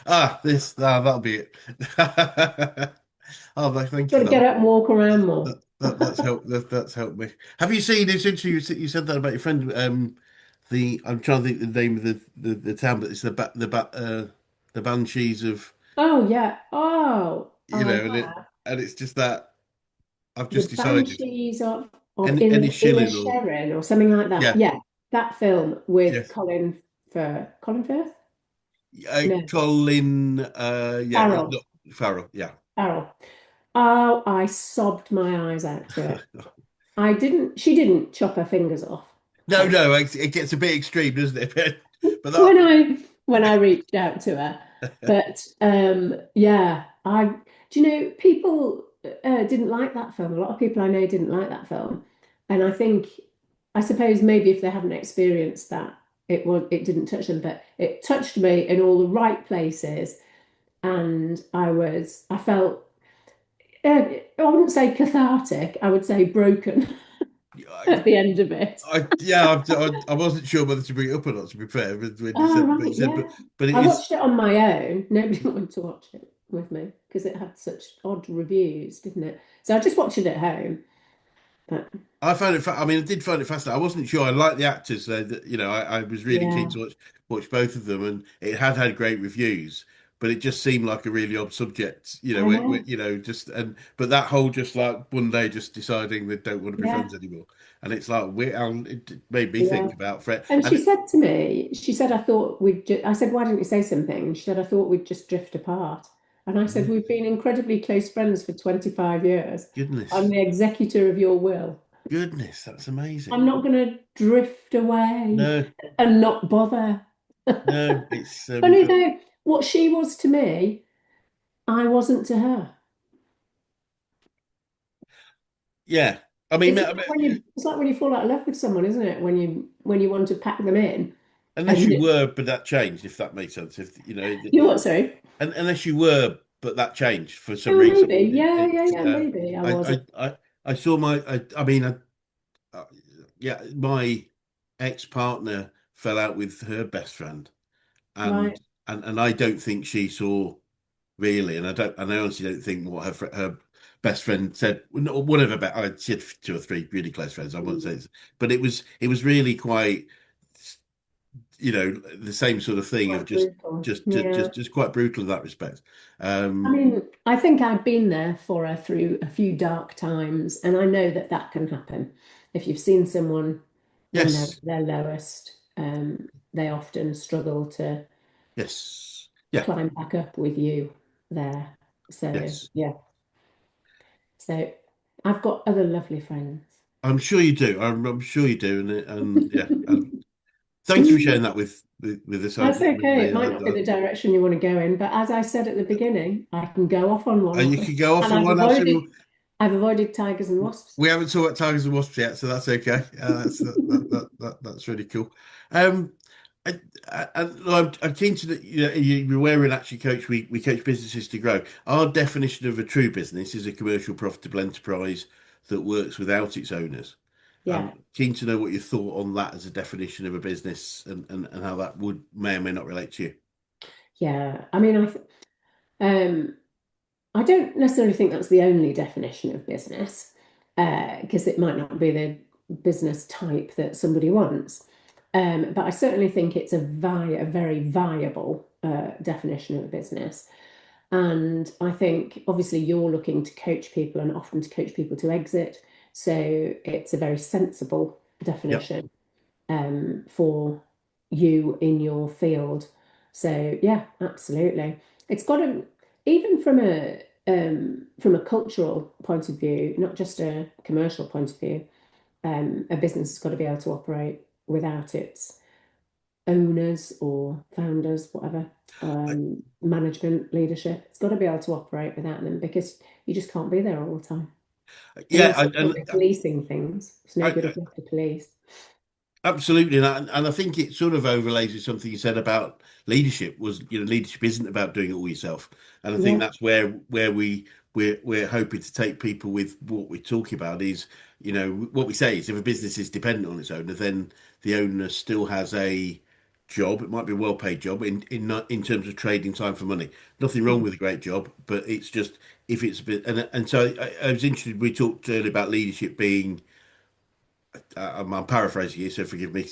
That'll be it. Oh, thank you Got for to get that. up and walk around more. That's helped me. Have you seen this interview? You said that about your friend. I'm trying to think the name of the town, but it's the Banshees of Oh yeah. Oh, you I know, have and it's just that I've the just decided. Banshees of Any Shilling or Inisherin or something like that. yeah, Yeah, that film with yes, Colin Firth? No, Colin. Yeah, it's Farrell. not Farrell. Yeah. Farrell. Oh, I sobbed my eyes out to it. I didn't. She didn't chop her fingers off. No, Thanks. no, it gets a bit extreme, doesn't it? But when that, I reached out to her. But yeah, I do people didn't like that film. A lot of people I know didn't like that film, and I suppose maybe if they haven't experienced that, it didn't touch them, but it touched me in all the right places, and I felt I wouldn't say cathartic, I would say broken I, at the end of it. yeah, I wasn't sure whether to bring it up or not. To be fair, when you Oh, said, but you right, said, yeah. but it I is. watched it on my own. Nobody wanted to watch it with me because it had such odd reviews, didn't it? So I just watched it at home. But I found it. I mean, I did find it fascinating. I wasn't sure. I liked the actors, so that I was really keen yeah, to watch both of them, and it had great reviews. But it just seemed like a really odd subject, I know. just but that whole just like one day just deciding they don't want to be Yeah, friends anymore, and it's like it made me yeah. think about Fred. And she And said to me, she said, I thought I said, why didn't you say something? And she said, I thought we'd just drift apart. And I said, yeah, we've been incredibly close friends for 25 years. I'm goodness, the executor of your will. goodness, that's I'm amazing. not going to drift away No, and not bother. no, it's Funny though, what she was to me, I wasn't to her. yeah. I mean, It's like when you fall out of love with someone, isn't it? When you want to pack them in, unless and you were, but that changed, if that makes sense. If you what? Sorry. and unless you were, but that changed for some Oh, reason. maybe. Yeah, It, yeah, yeah. Maybe I I, wasn't. I saw I mean, uh, yeah, my ex-partner fell out with her best friend, and Right. and I don't think she saw really, and I honestly don't think what her best friend said. One of her, she had two or three really close friends. I won't say, Mm. this, but it was really quite. the same sort of thing of Quite brutal. Yeah. just quite brutal in that respect. I Um, mean, I think I've been there for her through a few dark times, and I know that that can happen. If you've seen someone when they're yes, at their lowest, they often struggle to yes, yeah, climb back up with you there. So, yes. yeah. So, I've got other lovely friends. I'm sure you do. I'm sure you do, and yeah. Thank you for sharing that with us. That's With okay. me. It might not be the direction you want to go in, but as I said at the beginning, I can go off on You one, could go off and on one. Absolutely. I've avoided tigers and wasps. We haven't talked about tigers and wasps yet, so that's okay. That's really cool. Um, I, I'm keen to you're aware actually coach we coach businesses to grow. Our definition of a true business is a commercial profitable enterprise that works without its owners. Yeah, I'm keen to know what your thought on that as a definition of a business and how that would may or may not relate to you. yeah. I mean, um, I don't necessarily think that's the only definition of business, because it might not be the business type that somebody wants. But I certainly think it's a very viable definition of a business. And I think obviously you're looking to coach people and often to coach people to exit. So it's a very sensible Yep. definition for you in your field. So yeah, absolutely. It's got to, even from a cultural point of view, not just a commercial point of view, a business has got to be able to operate without its owners or founders, whatever, I- management, leadership. It's got to be able to operate without them because you just can't be there all the time. And yeah, also can't be policing things. It's no good I, if you have to police. Absolutely, and I think it sort of overlays with something you said about leadership. Was leadership isn't about doing it all yourself, and I think Yeah, that's where we're hoping to take people with what we're talking about is what we say is if a business is dependent on its owner, then the owner still has a job. It might be a well-paid job in terms of trading time for money. Nothing wrong with a great job, but it's just if it's a bit and so I was interested. We talked earlier about leadership being I'm paraphrasing you, so forgive me.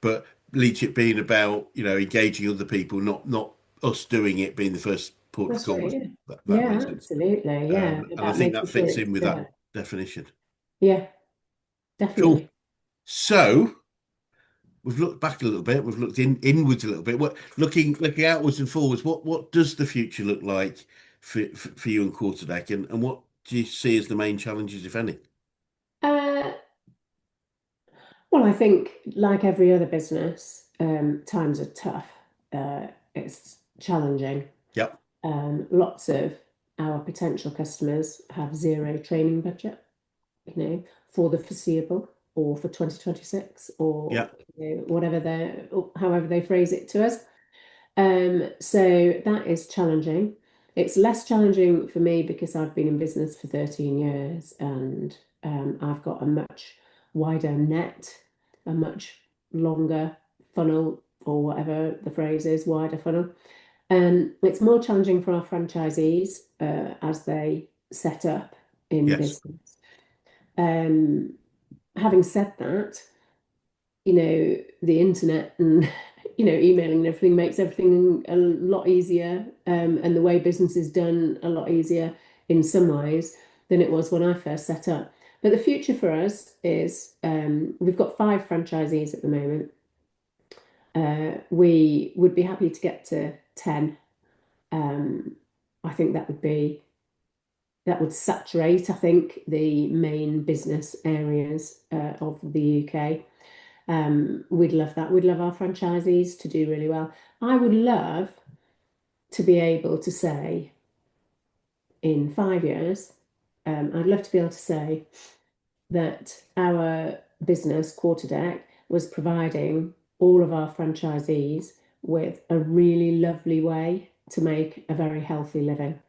But leadership being about engaging other people, not us doing it, being the first port of that's call. right. If Yeah, that makes yeah, sense. absolutely. Yeah, And I about think that making sure fits it's in with that yeah, definition. yeah, Cool. definitely. So we've looked back a little bit. We've looked inwards a little bit. What looking outwards and forwards? What does the future look like for you and Quarterdeck, and what do you see as the main challenges, if any? Uh, well, I think like every other business, times are tough. It's challenging. Yep. Lots of our potential customers have zero training budget, for the foreseeable or for 2026 or Yep. whatever however they phrase it to us. So that is challenging. It's less challenging for me because I've been in business for 13 years and I've got a much wider net, a much longer funnel, or whatever the phrase is, wider funnel. It's more challenging for our franchisees as they set up in Yes. business. Um, Having said that, the internet and emailing and everything makes everything a lot easier, and the way business is done a lot easier in some ways than it was when I first set up. But the future for us is we've got 5 franchisees at the moment. We would be happy to get to 10. Um, I think that would saturate, I think, the main business areas of the UK. We'd love that. We'd love our franchisees to do really well. I would love to be able to say in 5 years, I'd love to be able to say that our business, Quarterdeck, was providing all of our franchisees with a really lovely way to make a very healthy living.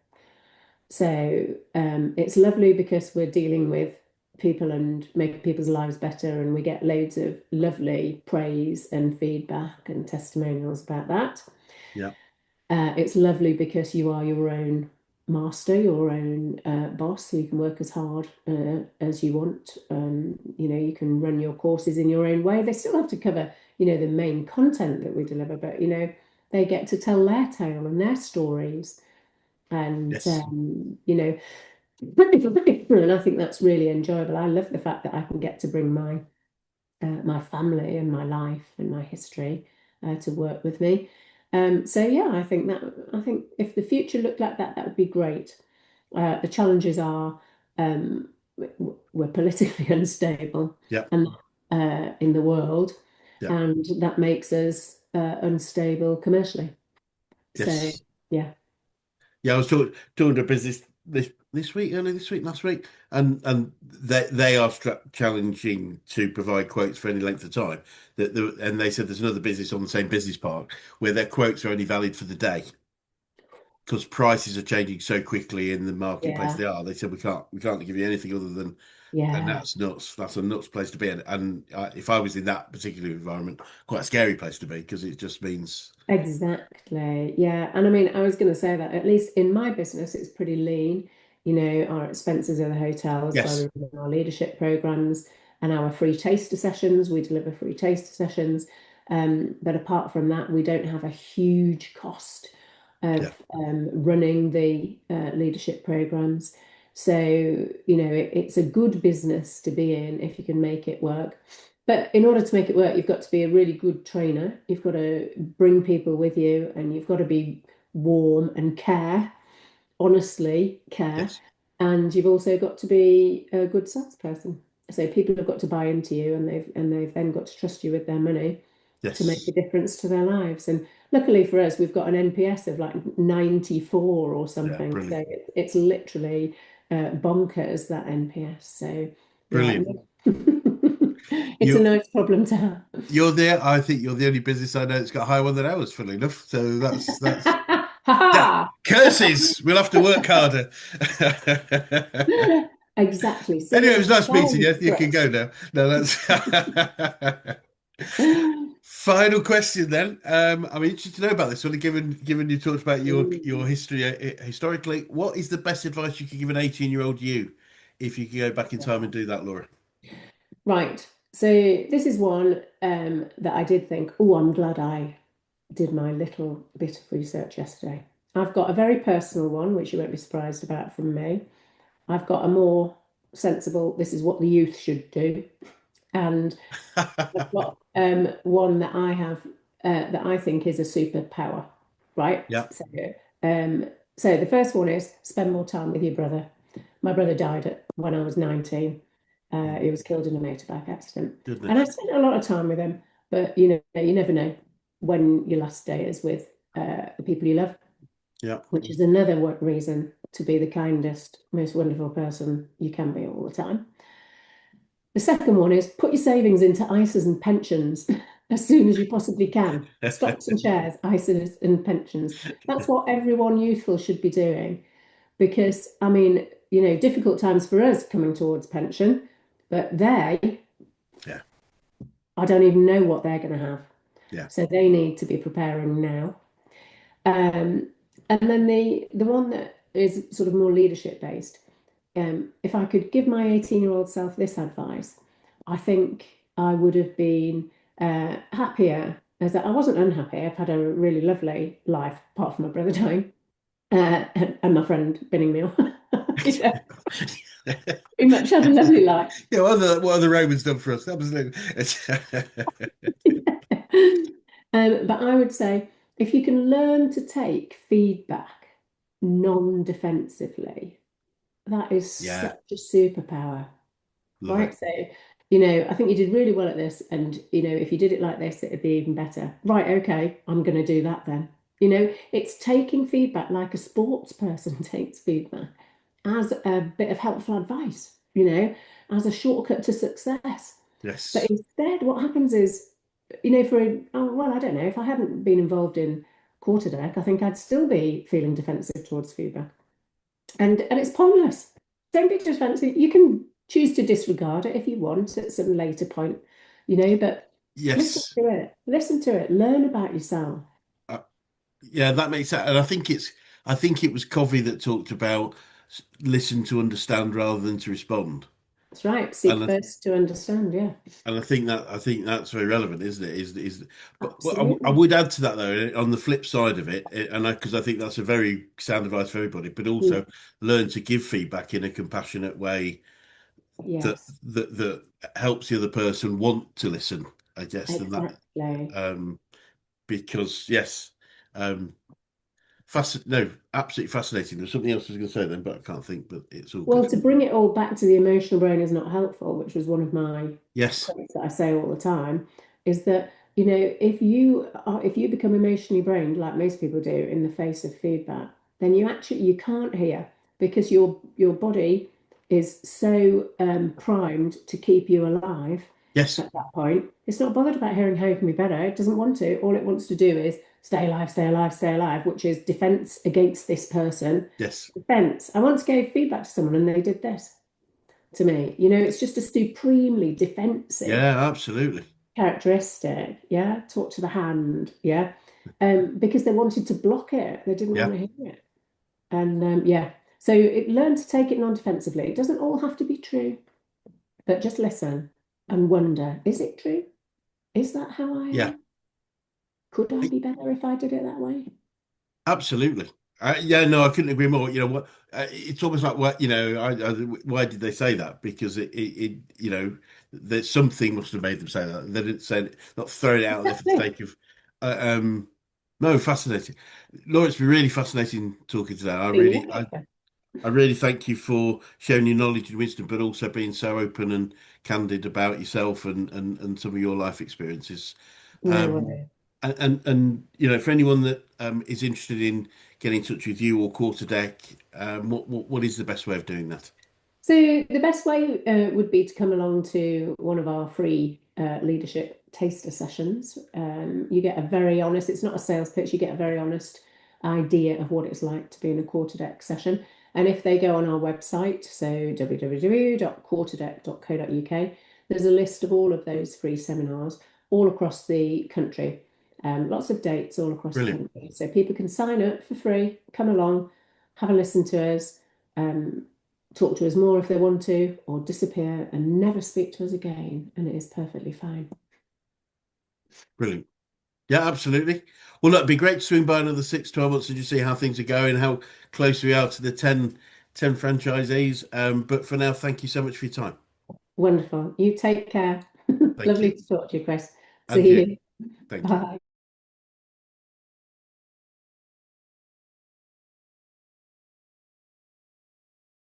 So it's lovely because we're dealing with people and making people's lives better, and we get loads of lovely praise and feedback and testimonials about that. Yeah. It's lovely because you are your own master, your own boss, so you can work as hard as you want. You can run your courses in your own way. They still have to cover, the main content that we deliver, but they get to tell their tale and their stories, and Yes. and I think that's really enjoyable. I love the fact that I can get to bring my family and my life and my history to work with me. So yeah, I think if the future looked like that, that would be great. The challenges are we're politically unstable Yep. and in the world, Yep. and that makes us unstable commercially. So Yes. yeah, Yeah, I was talking to a business this week, earlier this week, last week, and they are challenging to provide quotes for any length of time. And they said there's another business on the same business park where their quotes are only valid for the day because prices are changing so quickly in the marketplace yeah, they are. They said we can't give you anything other than, and yeah. that's nuts. That's a nuts place to be. And if I was in that particular environment, quite a scary place to be because it just means Exactly. Yeah. And I mean, I was going to say that at least in my business, it's pretty lean. Our expenses are the hotels where we yes, run our leadership programs and our free taster sessions. We deliver free taster sessions. But apart from that, we don't have a huge cost yeah, of running the leadership programs. So, it's a good business to be in if you can make it work. But in order to make it work, you've got to be a really good trainer. You've got to bring people with you and you've got to be warm and care, honestly care. yes, And you've also got to be a good salesperson. So people have got to buy into you and they've then got to trust you with their money to make a yes, difference to their lives. And luckily for us, we've got an NPS of like 94 or yeah, something. So brilliant, it's literally bonkers, that NPS. So yeah, brilliant. it's a You nice problem to have. you're there. I think you're the only business I know that's got a higher one than ours, funnily enough. So that's Ha yeah. ha! Curses. We'll have to work harder. Exactly. Anyway, See, it was nice meeting you. balance You for can go us. now. No, that's final question then. I'm interested to know about this one. Given you talked about your Ooh, history historically, what is the best advice you could give an 18-year-old you if you could go back in time and wow. do that, Laura? Right. So this is one that I did think, oh, I'm glad I did my little bit of research yesterday. I've got a very personal one, which you won't be surprised about from me. I've got a more sensible, this is what the youth should do. And I've got one that I think is a superpower, right? Yeah. Um, so the first one is spend more time with your brother. My brother died when I was 19. Mm, He was killed in a motorbike accident, and I goodness. spent a lot of time with him. But you never know when your last day is with the people you love, Yeah. which is another reason to be the kindest, most wonderful person you can be all the time. The second one is put your savings into ISAs and pensions as soon as you possibly can. Stocks and shares, ISAs and pensions. That's what everyone youthful should be doing. Because, I mean, difficult times for us coming towards pension, but Yeah. I don't even know what they're going to have. Yeah. So they need to be preparing now. Um, and then the one that is sort of more leadership based, if I could give my 18-year-old self this advice, I think I would have been happier. As I wasn't unhappy. I've had a really lovely life, apart from my brother dying and my friend binning me off. Yeah, pretty much had a lovely life. Yeah, what have the Romans done for us? Absolutely. But I would say if you can learn to take feedback non-defensively, that is Yeah, such a superpower. love Right. it. So, I think you did really well at this. And, if you did it like this, it'd be even better. Right. Okay. I'm going to do that then. It's taking feedback like a sports person takes feedback as a bit of helpful advice, as a shortcut to success. But Yes. instead, what happens is, well, I don't know, if I hadn't been involved in Quarterdeck, I think I'd still be feeling defensive towards feedback. And it's pointless. Don't be defensive. You can choose to disregard it if you want at some later point, but listen Yes. to it. Listen to it. Learn about yourself. Yeah, that makes sense. And I think it was Covey that talked about listen to understand rather than to respond. That's right. Seek And I, first to understand. Yeah, and I think that's very relevant, isn't it? But I absolutely. would add to that though, on the flip side of it, and because I think that's a very sound advice for everybody, but Mm. also learn to give feedback in a compassionate way Yes, that helps the other person want to listen, I guess, than that. exactly. Um, because yes, um, no, absolutely fascinating. There's something else I was going to say then, but I can't think. But it's all Well, good. to bring it all back to the emotional brain is not helpful, which was one of my Yes, quotes that I say all the time, is that, if you become emotionally brained, like most people do in the face of feedback, then you can't hear because your body is so primed to keep you alive yes, at that point. It's not bothered about hearing how you can be better. It doesn't want to. All it wants to do is stay alive, stay alive, stay alive, which is defense against this person. yes, Defense. I once gave feedback to someone and they did this to me. It's just a supremely defensive yeah, absolutely, characteristic. Yeah. Talk to the hand. Yeah. Because they wanted to block it. They didn't yeah, want to hear it. And yeah. So learn to take it non-defensively. It doesn't all have to be true, but just listen and wonder, is it true? Is that how I yeah. am? Could I be better if I did it that way? Absolutely. Yeah, no, I couldn't agree more. You know what? It's almost like what why did they say that? Because there's something must have made them say that. They didn't say it, not throwing it out there for the Exactly. sake of. Uh, um, no, fascinating, Laura. It's been really fascinating talking today. Been wonderful. I really thank you for sharing your knowledge and wisdom, but also being so open and candid about yourself and some of your life experiences. No Um, worries. and for anyone that is interested in getting in touch with you or Quarterdeck, what is the best way of doing that? So the best way would be to come along to one of our free leadership taster sessions. You get a very honest, it's not a sales pitch, you get a very honest idea of what it's like to be in a quarter deck session. And if they go on our website, so www.quarterdeck.co.uk, there's a list of all of those free seminars all across the country. Lots of dates all across the Brilliant, country. So people can sign up for free, come along, have a listen to us. Talk to us more if they want to, or disappear and never speak to us again, and it is perfectly fine. brilliant. Yeah, absolutely. Well, look, it'd be great to swing by another 6, 12 months and just see how things are going, how close we are to the ten franchisees. But for now, thank you so much for your time. Wonderful. You take care. Thank Lovely you. to talk to you, Chris. And you. See you. Thank you. Bye.